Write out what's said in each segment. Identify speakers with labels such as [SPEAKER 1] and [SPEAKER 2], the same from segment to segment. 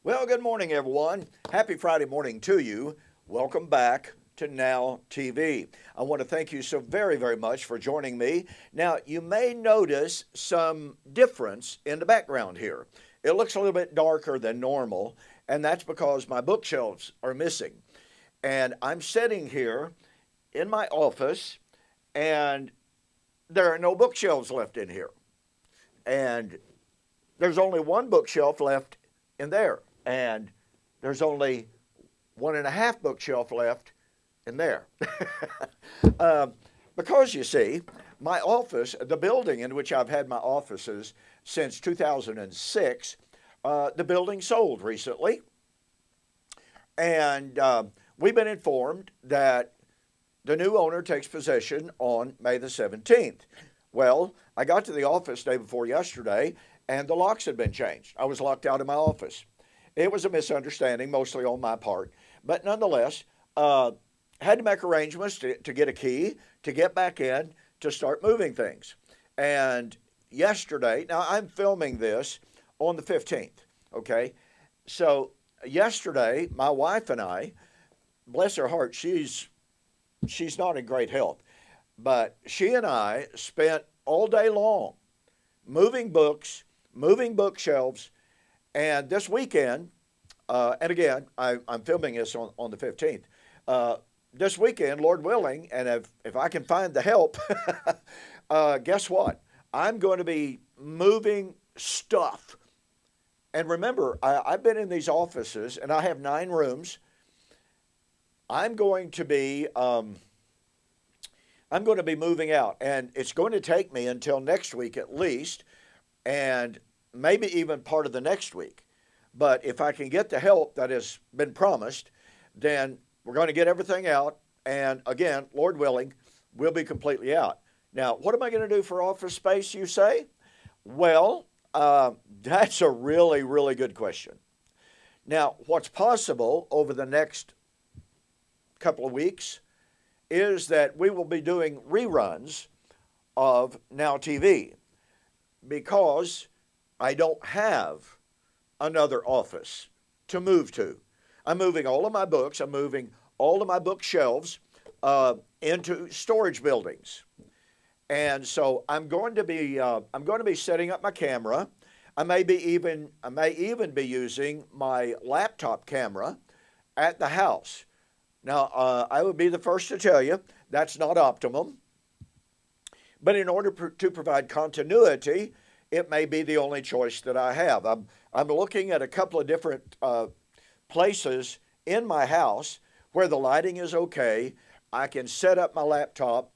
[SPEAKER 1] Well, good morning, everyone. Happy Friday morning to you. Welcome back to Now TV. I want to thank you so very much for joining me. Now, you may notice some difference in the background here. It looks a little bit darker than normal, and that's because my bookshelves are missing. And I'm sitting here in my office, and there are no bookshelves left in here. And there's only one bookshelf left in there. And there's only one and a half bookshelf left in there. Because you see, my office, the building in which I've had my offices since 2006, the building sold recently. And we've been informed that the new owner takes possession on May the 17th. Well, I got to the office day before yesterday, and the locks had been changed. I was locked out of my office. It was a misunderstanding, mostly on my part, but nonetheless, had to make arrangements to get a key, to get back in, to start moving things. And yesterday, now I'm filming this on the 15th, okay? So yesterday, my wife and I, bless her heart, she's not in great health, but she and I spent all day long moving books, moving bookshelves, and this weekend, and again, I'm filming this on the 15th, this weekend, Lord willing, and if I can find the help, guess what? I'm going to be moving stuff. And remember, I've been in these offices, and I have 9 rooms. I'm going to be moving out, and it's going to take me until next week at least, and maybe even part of the next week. But if I can get the help that has been promised, then we're going to get everything out. And again, Lord willing, we'll be completely out. Now, what am I going to do for office space, you say? Well, that's a really good question. Now, what's possible over the next couple of weeks is that we will be doing reruns of Now TV because I don't have another office to move to. I'm moving all of my books. I'm moving all of my bookshelves into storage buildings, and so I'm going to be setting up my camera. I may even be using my laptop camera at the house. Now, I would be the first to tell you that's not optimum, but in order to provide continuity, it may be the only choice that I have. I'm looking at a couple of different places in my house where the lighting is okay. I can set up my laptop,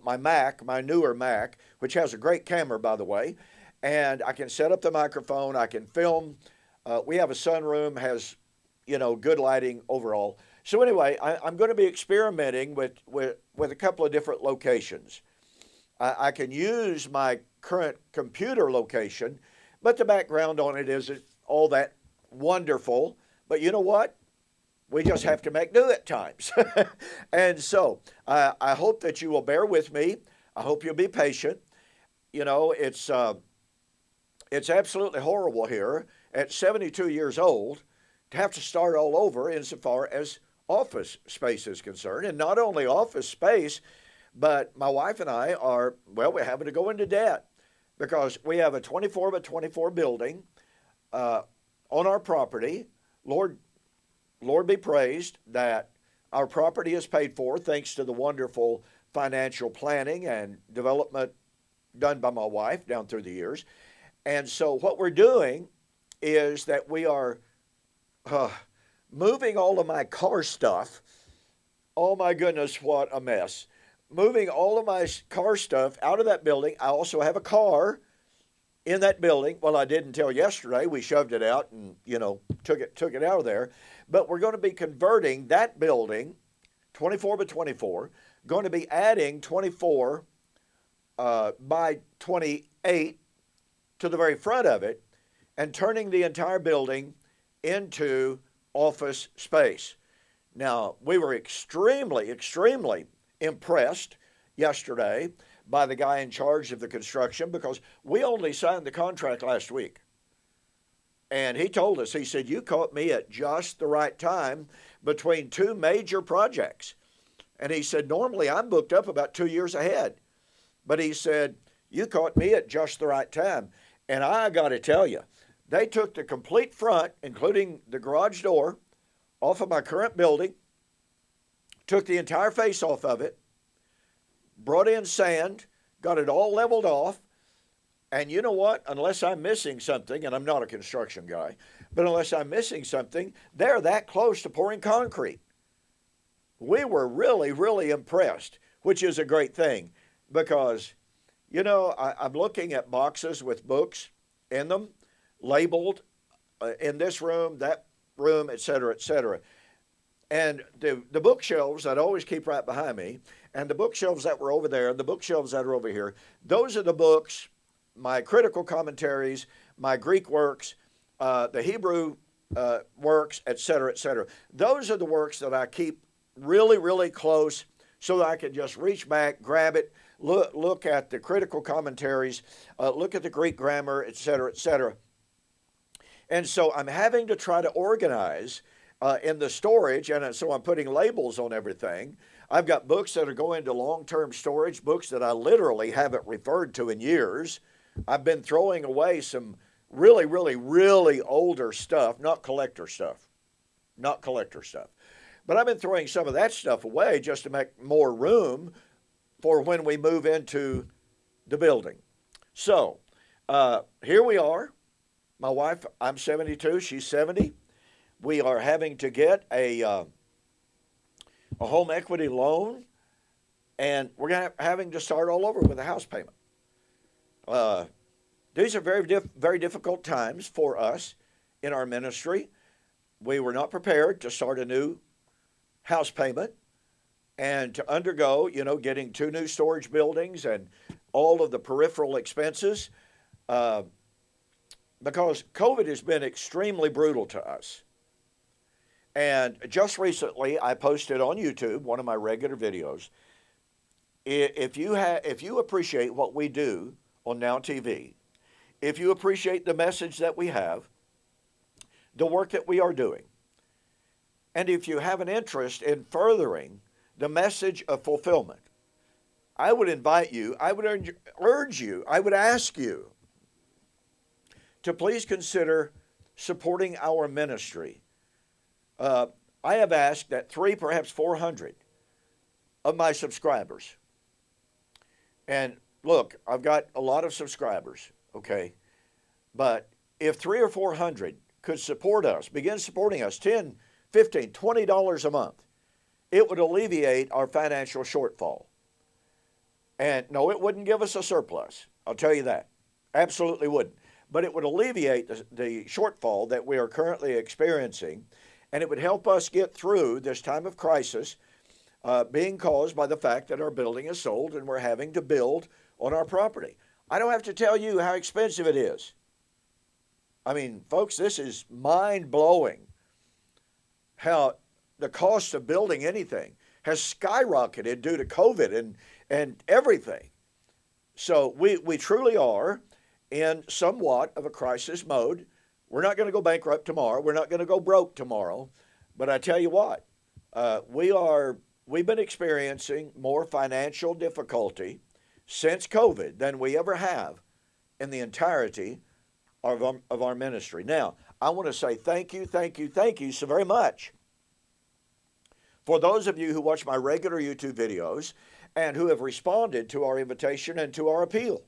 [SPEAKER 1] my Mac, my newer Mac, which has a great camera, by the way, and I can set up the microphone. I can film. We have a sunroom, has, good lighting overall. So anyway, I'm going to be experimenting with a couple of different locations. I can use my current computer location, but the background on it isn't all that wonderful. But you know what? We just have to make do at times. And so I hope that you will bear with me. I hope you'll be patient. It's absolutely horrible here at 72 years old to have to start all over insofar as office space is concerned. And not only office space, but my wife and I we're having to go into debt because we have a 24 by 24 building on our property. Lord be praised that our property is paid for thanks to the wonderful financial planning and development done by my wife down through the years. And so what we're doing is that we are moving all of my car stuff. Oh my goodness, what a mess. Moving all of my car stuff out of that building. I also have a car in that building. Well, I did until yesterday. We shoved it out and, took it out of there. But we're going to be converting that building, 24 by 24, going to be adding 24 by 28 to the very front of it and turning the entire building into office space. Now, we were extremely impressed yesterday by the guy in charge of the construction because we only signed the contract last week. And he told us, he said, you caught me at just the right time between two major projects. And he said, normally I'm booked up about 2 years ahead. But he said, you caught me at just the right time. And I got to tell you, they took the complete front, including the garage door, off of my current building, took the entire face off of it, brought in sand, got it all leveled off. And you know what? Unless I'm missing something, and I'm not a construction guy, but unless I'm missing something, they're that close to pouring concrete. We were really, really impressed, which is a great thing because, you know, I'm looking at boxes with books in them, labeled in this room, that room, et cetera, et cetera. And the bookshelves that I always keep right behind me, and the bookshelves that were over there, and the bookshelves that are over here, those are the books, my critical commentaries, my Greek works, the Hebrew works, et cetera, et cetera. Those are the works that I keep really, really close so that I can just reach back, grab it, look at the critical commentaries, look at the Greek grammar, et cetera, et cetera. And so I'm having to try to organize in the storage, and so I'm putting labels on everything. I've got books that are going to long-term storage, books that I literally haven't referred to in years. I've been throwing away some really, really, really older stuff, not collector stuff. But I've been throwing some of that stuff away just to make more room for when we move into the building. So here we are. My wife, I'm 72, she's 70. We are having to get a home equity loan, and we're having to start all over with a house payment. These are very difficult times for us in our ministry. We were not prepared to start a new house payment and to undergo, you know, getting 2 new storage buildings and all of the peripheral expenses because COVID has been extremely brutal to us. And just recently, I posted on YouTube one of my regular videos. If you appreciate what we do on Now TV, if you appreciate the message that we have, the work that we are doing, and if you have an interest in furthering the message of fulfillment, I would invite you, I would urge you, I would ask you to please consider supporting our ministry. I have asked that 300, perhaps 400 of my subscribers, and look, I've got a lot of subscribers, okay, but if 300 or 400 could support us, begin supporting us, $10, $15, $20 a month, it would alleviate our financial shortfall. And no, it wouldn't give us a surplus. I'll tell you that. Absolutely wouldn't. But it would alleviate the shortfall that we are currently experiencing, and it would help us get through this time of crisis being caused by the fact that our building is sold and we're having to build on our property. I don't have to tell you how expensive it is. I mean, folks, this is mind-blowing how the cost of building anything has skyrocketed due to COVID and everything. So we truly are in somewhat of a crisis mode. We're not going to go bankrupt tomorrow. We're not going to go broke tomorrow. But I tell you what, we've been experiencing more financial difficulty since COVID than we ever have in the entirety of our ministry. Now, I want to say thank you so very much for those of you who watch my regular YouTube videos and who have responded to our invitation and to our appeal,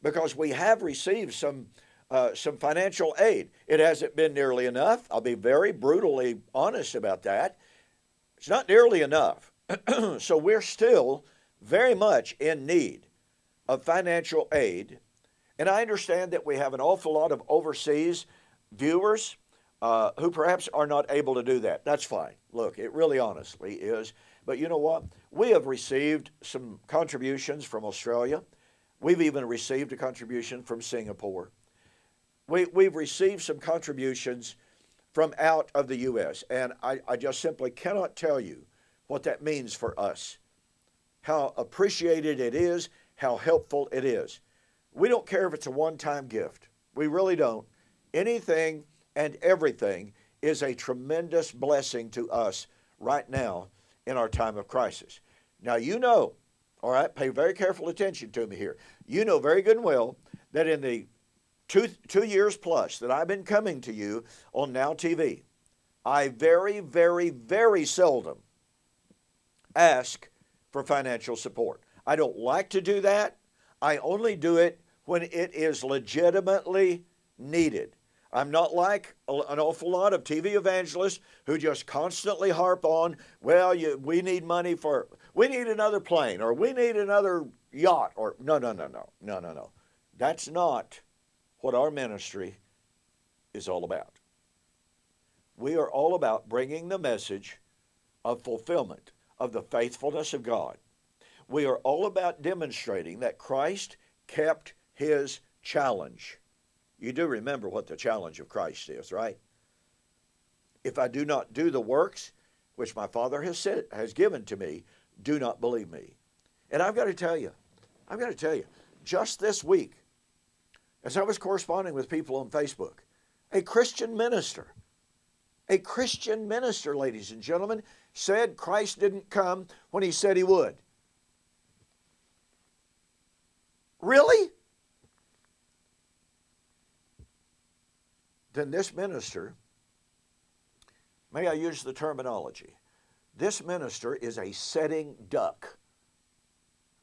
[SPEAKER 1] because we have received some financial aid. It hasn't been nearly enough. I'll be very brutally honest about that. It's not nearly enough. So we're still very much in need of financial aid. And I understand that we have an awful lot of overseas viewers who perhaps are not able to do that. That's fine. Look, it really honestly is. But you know what? We have received some contributions from Australia. We've even received a contribution from Singapore. We've received some contributions from out of the U.S., and I just simply cannot tell you what that means for us, how appreciated it is, how helpful it is. We don't care if it's a one-time gift. We really don't. Anything and everything is a tremendous blessing to us right now in our time of crisis. Now, you know, all right, pay very careful attention to me here. You know very good and well that in the two years plus that I've been coming to you on Now TV, I very, very, very seldom ask for financial support. I don't like to do that. I only do it when it is legitimately needed. I'm not like an awful lot of TV evangelists who just constantly harp on, well, we need money we need another plane, or we need another yacht, or no. That's not what our ministry is all about. We are all about bringing the message of fulfillment, of the faithfulness of God. We are all about demonstrating that Christ kept his challenge. You do remember what the challenge of Christ is, right? If I do not do the works which my Father has given to me, do not believe me. And I've got to tell you, just this week, as I was corresponding with people on Facebook, a Christian minister, ladies and gentlemen, said Christ didn't come when he said he would. Really? Then this minister, may I use the terminology, this minister is a sitting duck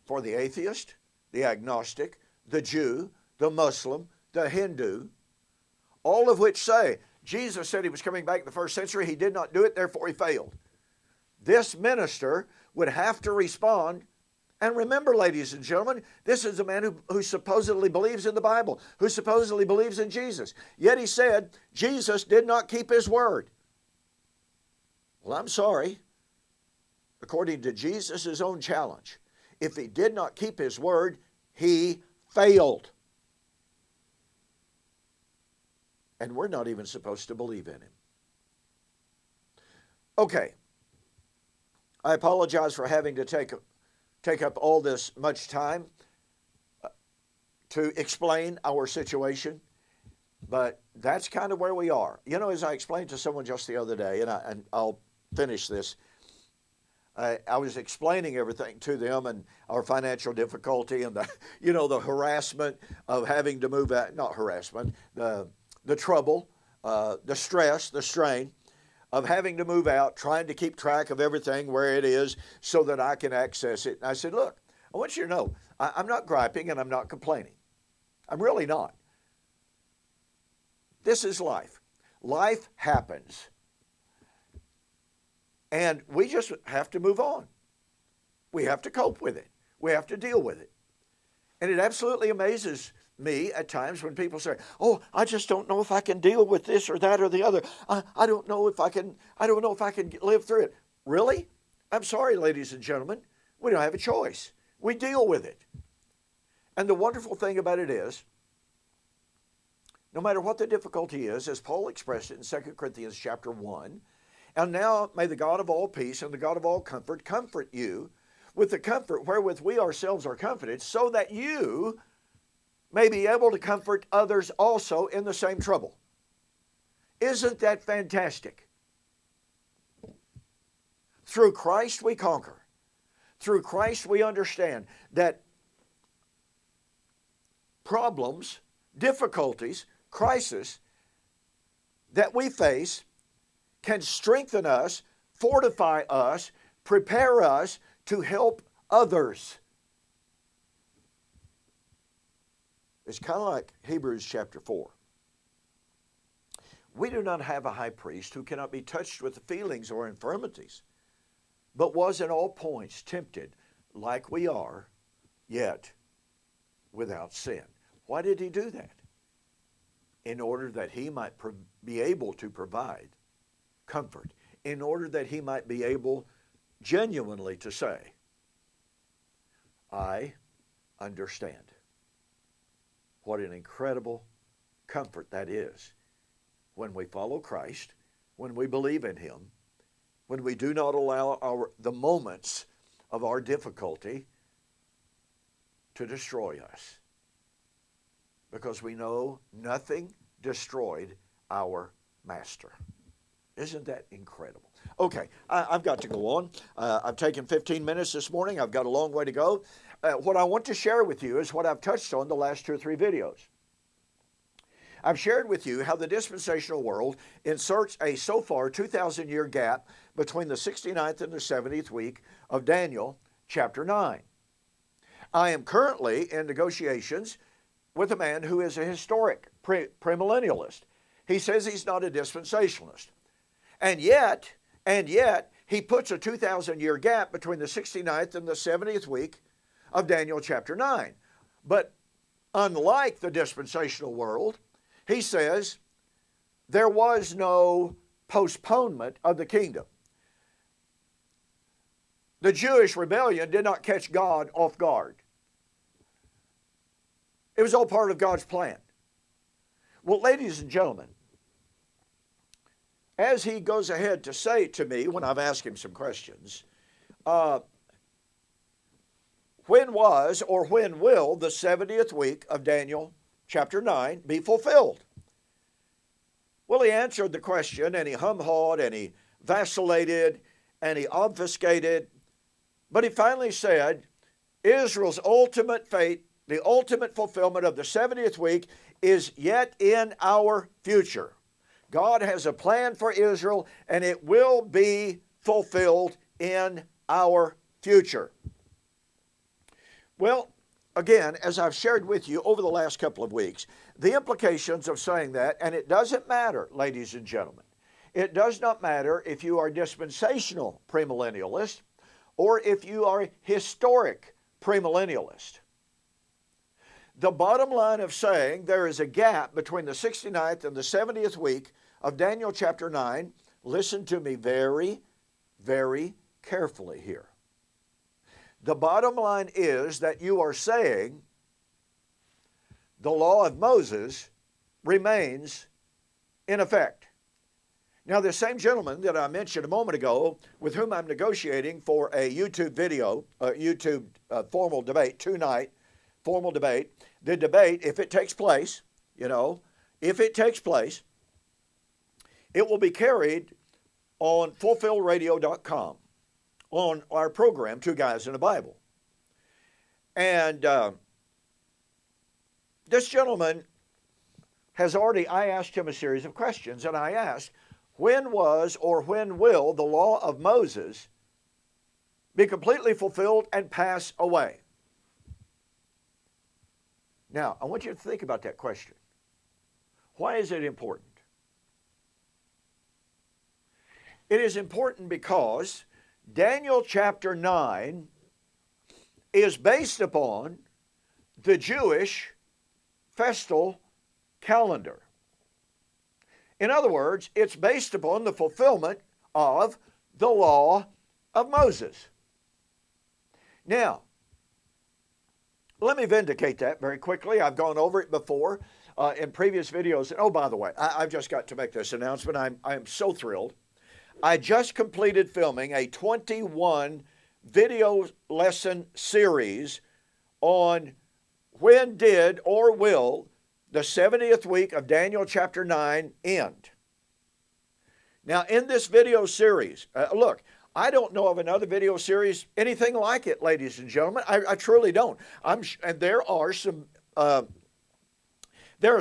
[SPEAKER 1] for the atheist, the agnostic, the Jew, the Muslim, the Hindu, all of which say, Jesus said he was coming back in the first century, he did not do it, therefore he failed. This minister would have to respond. And remember, ladies and gentlemen, this is a man who supposedly believes in the Bible, who supposedly believes in Jesus. Yet he said Jesus did not keep his word. Well, I'm sorry. According to Jesus' own challenge, if he did not keep his word, he failed. And we're not even supposed to believe in him. Okay. I apologize for having to take up all this much time to explain our situation, but that's kind of where we are. You know, as I explained to someone just the other day, and I'll finish this, I was explaining everything to them and our financial difficulty and the harassment of having to move out, not harassment, the trouble, the stress, the strain of having to move out, trying to keep track of everything where it is so that I can access it. And I said, look, I want you to know, I'm not griping and I'm not complaining. I'm really not. This is life. Life happens. And we just have to move on. We have to cope with it. We have to deal with it. And it absolutely amazes me at times when people say, oh, I just don't know if I can deal with this or that or the other. I don't know if I can live through it. Really? I'm sorry, ladies and gentlemen. We don't have a choice. We deal with it. And the wonderful thing about it is, no matter what the difficulty is, as Paul expressed it in 2 Corinthians chapter 1, and now may the God of all peace and the God of all comfort comfort you with the comfort wherewith we ourselves are comforted, so that you may be able to comfort others also in the same trouble. Isn't that fantastic? Through Christ we conquer. Through Christ we understand that problems, difficulties, crisis that we face can strengthen us, fortify us, prepare us to help others. It's kind of like Hebrews chapter 4. We do not have a high priest who cannot be touched with the feelings or infirmities, but was in all points tempted like we are, yet without sin. Why did he do that? In order that he might be able to provide comfort, in order that he might be able genuinely to say, I understand. What an incredible comfort that is when we follow Christ, when we believe in him, when we do not allow the moments of our difficulty to destroy us. Because we know nothing destroyed our master. Isn't that incredible? Okay, I've got to go on. I've taken 15 minutes this morning. I've got a long way to go. What I want to share with you is what I've touched on the last 2 or 3 videos. I've shared with you how the dispensational world inserts a so far 2,000-year gap between the 69th and the 70th week of Daniel chapter 9. I am currently in negotiations with a man who is a historic premillennialist. He says he's not a dispensationalist. And yet, he puts a 2,000-year gap between the 69th and the 70th week of Daniel chapter 9. But unlike the dispensational world, he says there was no postponement of the kingdom. The Jewish rebellion did not catch God off guard. It was all part of God's plan. Well, ladies and gentlemen, as he goes ahead to say to me when I've asked him some questions, when was or when will the 70th week of Daniel chapter 9 be fulfilled? Well, he answered the question, and he hum-hawed, and he vacillated, and he obfuscated, but he finally said, Israel's ultimate fate, the ultimate fulfillment of the 70th week is yet in our future. God has a plan for Israel, and it will be fulfilled in our future. Well, again, as I've shared with you over the last couple of weeks, the implications of saying that, and it doesn't matter, ladies and gentlemen, it does not matter if you are dispensational premillennialist or if you are historic premillennialist. The bottom line of saying there is a gap between the 69th and the 70th week of Daniel chapter 9, listen to me very, very carefully here. The bottom line is that you are saying the law of Moses remains in effect. Now, the same gentleman that I mentioned a moment ago, with whom I'm negotiating for a YouTube video, formal debate, 2-night formal debate, the debate, if it takes place, if it takes place, it will be carried on fulfillradio.com on our program, Two Guys in a Bible. And this gentleman has already, I asked him a series of questions, and I asked, when was or when will the law of Moses be completely fulfilled and pass away? Now, I want you to think about that question. Why is it important? It is important because Daniel chapter 9 is based upon the Jewish festal calendar. In other words, it's based upon the fulfillment of the law of Moses. Now, let me vindicate that very quickly. I've gone over it before in previous videos. Oh, by the way, I've just got to make this announcement. I'm so thrilled. I just completed filming a 21 video lesson series on when did or will the 70th week of Daniel chapter 9 end. Now, in this video series, look, I don't know of another video series, anything like it, ladies and gentlemen. I truly don't. And there are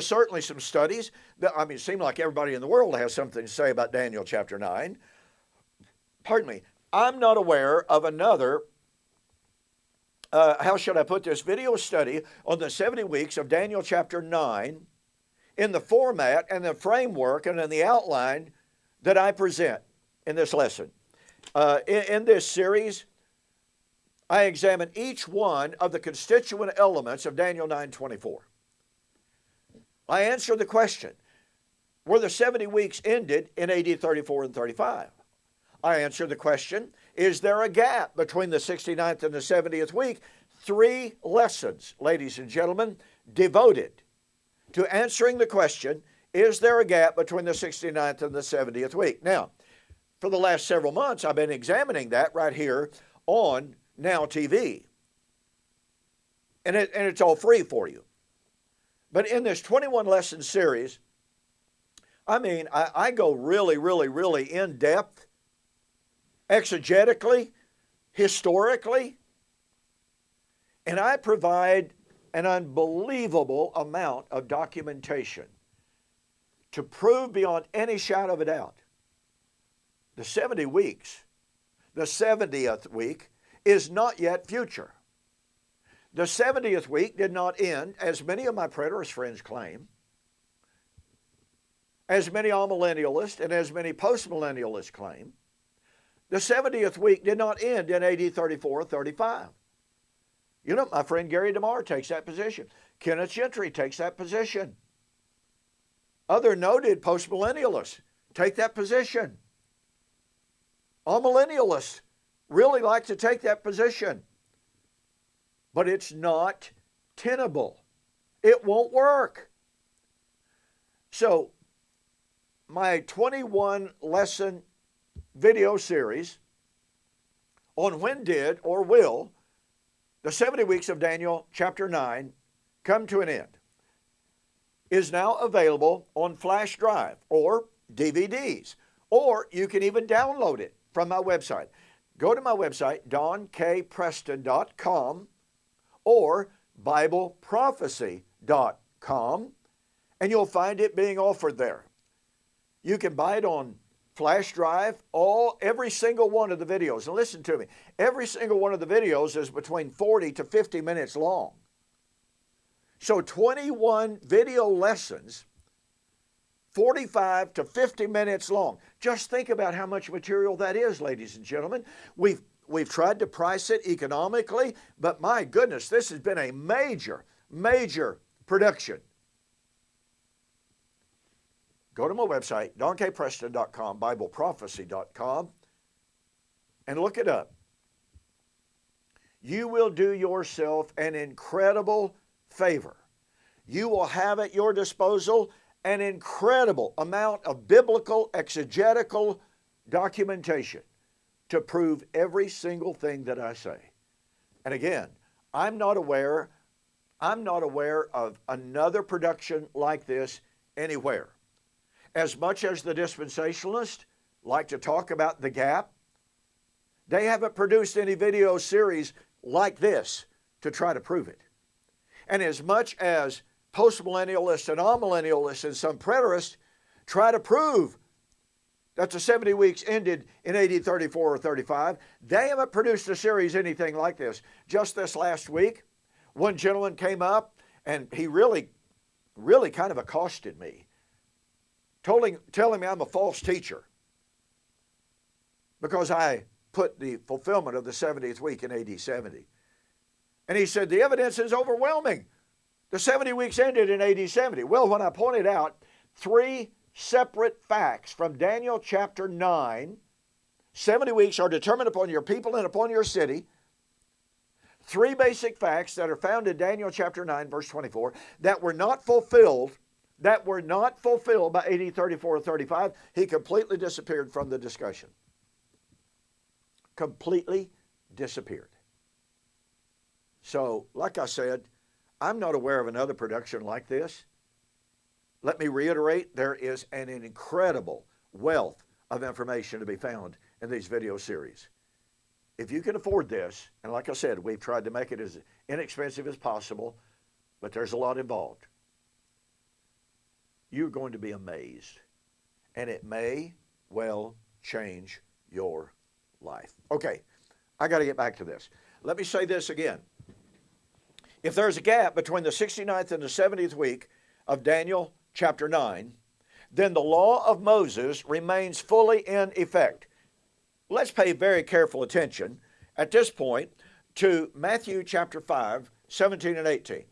[SPEAKER 1] certainly some studies that, it seems like everybody in the world has something to say about Daniel chapter 9. Pardon me. I'm not aware of another, how should I put this, video study on the 70 weeks of Daniel chapter 9 in the format and the framework and in the outline that I present in this lesson. In this series, I examine each one of the constituent elements of Daniel 9:24. I answer the question, were the 70 weeks ended in AD 34 and 35? I answer the question, is there a gap between the 69th and the 70th week? 3 lessons, ladies and gentlemen, devoted to answering the question, is there a gap between the 69th and the 70th week? Now, for the last several months, I've been examining that right here on Now TV. And it's all free for you. But in this 21 lesson series, I mean, I go really, really, really in depth, exegetically, historically, and I provide an unbelievable amount of documentation to prove beyond any shadow of a doubt the 70 weeks, the 70th week, is not yet future. The 70th week did not end, as many of my preterist friends claim, as many amillennialists and as many postmillennialists claim. The 70th week did not end in AD 34 or 35. You know, my friend Gary DeMar takes that position. Kenneth Gentry takes that position. Other noted postmillennialists take that position. Amillennialists really like to take that position. But it's not tenable. It won't work. So, my 21 lesson video series on when did or will the 70 weeks of Daniel chapter 9 come to an end is now available on flash drive or DVDs, or you can even download it from my website. Go to my website, donkpreston.com or BibleProphecy.com, and you'll find it being offered there. You can buy it on flash drive, every single one of the videos. And listen to me, every single one of the videos is between 40 to 50 minutes long. So 21 video lessons, 45 to 50 minutes long. Just think about how much material that is, ladies and gentlemen. We've tried to price it economically, but my goodness, this has been a major, major production. Go to my website, donkpreston.com, BibleProphecy.com, and look it up. You will do yourself an incredible favor. You will have at your disposal an incredible amount of biblical, exegetical documentation to prove every single thing that I say. And again, I'm not aware of another production like this anywhere. As much as the dispensationalists like to talk about the gap, they haven't produced any video series like this to try to prove it. And as much as postmillennialists and amillennialists and some preterists try to prove that the 70 weeks ended in AD 34 or 35, they haven't produced a series anything like this. Just this last week, one gentleman came up and he really kind of accosted me, telling me I'm a false teacher because I put the fulfillment of the 70th week in AD 70. And he said, the evidence is overwhelming. The 70 weeks ended in AD 70. Well, when I pointed out 3 separate facts from Daniel chapter 9, 70 weeks are determined upon your people and upon your city. 3 basic facts that are found in Daniel chapter 9, verse 24, that were not fulfilled by AD 34 or 35, he completely disappeared from the discussion. Completely disappeared. So, like I said, I'm not aware of another production like this. Let me reiterate, there is an incredible wealth of information to be found in these video series. If you can afford this, and like I said, we've tried to make it as inexpensive as possible, but there's a lot involved. You're going to be amazed, and it may well change your life. Okay, I got to get back to this. Let me say this again. If there's a gap between the 69th and the 70th week of Daniel chapter 9, then the law of Moses remains fully in effect. Let's pay very careful attention at this point to Matthew chapter 5, 17 and 18.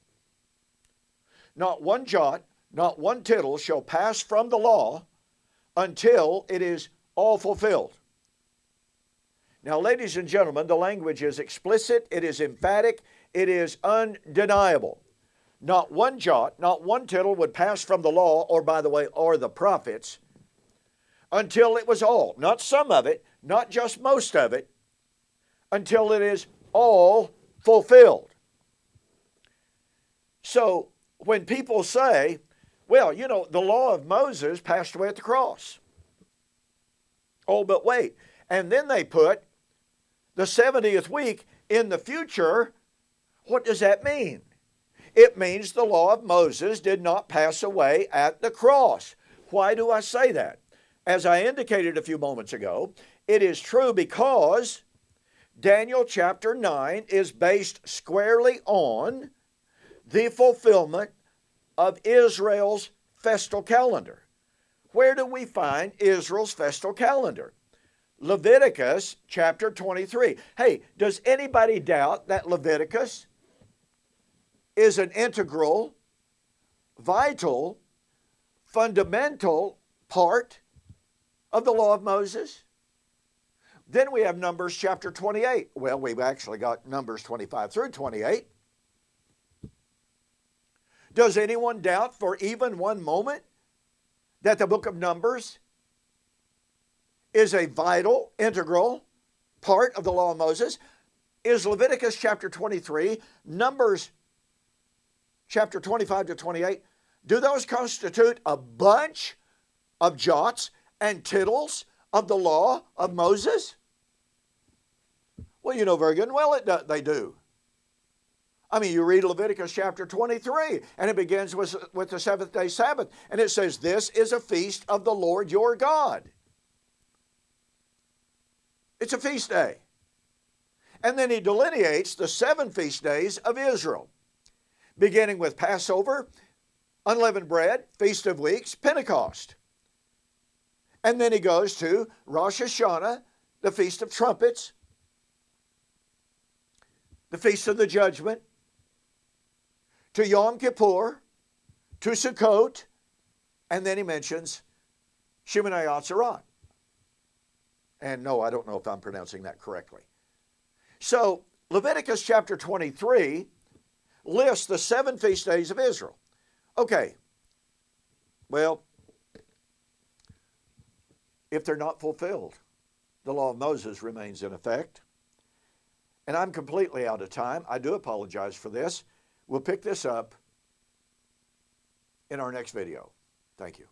[SPEAKER 1] Not one jot, not one tittle shall pass from the law until it is all fulfilled. Now, ladies and gentlemen, the language is explicit, it is emphatic, it is undeniable. Not one jot, not one tittle would pass from the law, or by the way, or the prophets, until it was all. Not some of it, not just most of it, until it is all fulfilled. So, when people say, Well, you know, the law of Moses passed away at the cross. Oh, but wait. And then they put the 70th week in the future. What does that mean? It means the law of Moses did not pass away at the cross. Why do I say that? As I indicated a few moments ago, it is true because Daniel chapter 9 is based squarely on the fulfillment of Israel's festal calendar. Where do we find Israel's festal calendar? Leviticus chapter 23. Hey, does anybody doubt that Leviticus is an integral, vital, fundamental part of the law of Moses? Then we have Numbers chapter 28. Well, we've actually got Numbers 25 through 28. Does anyone doubt for even one moment that the book of Numbers is a vital, integral part of the law of Moses? Is Leviticus chapter 23, Numbers chapter 25 to 28, do those constitute a bunch of jots and tittles of the law of Moses? Well, you know very good and well they do. I mean, you read Leviticus chapter 23, and it begins with the seventh-day Sabbath, and it says, this is a feast of the Lord your God. It's a feast day. And then he delineates the 7 feast days of Israel, beginning with Passover, unleavened bread, Feast of Weeks, Pentecost. And then he goes to Rosh Hashanah, the Feast of Trumpets, the Feast of the Judgment, to Yom Kippur, to Sukkot, and then he mentions Shemoneh Atzeret. And no, I don't know if I'm pronouncing that correctly. So Leviticus chapter 23 lists the 7 feast days of Israel. Okay, well, if they're not fulfilled, the law of Moses remains in effect. And I'm completely out of time. I do apologize for this. We'll pick this up in our next video. Thank you.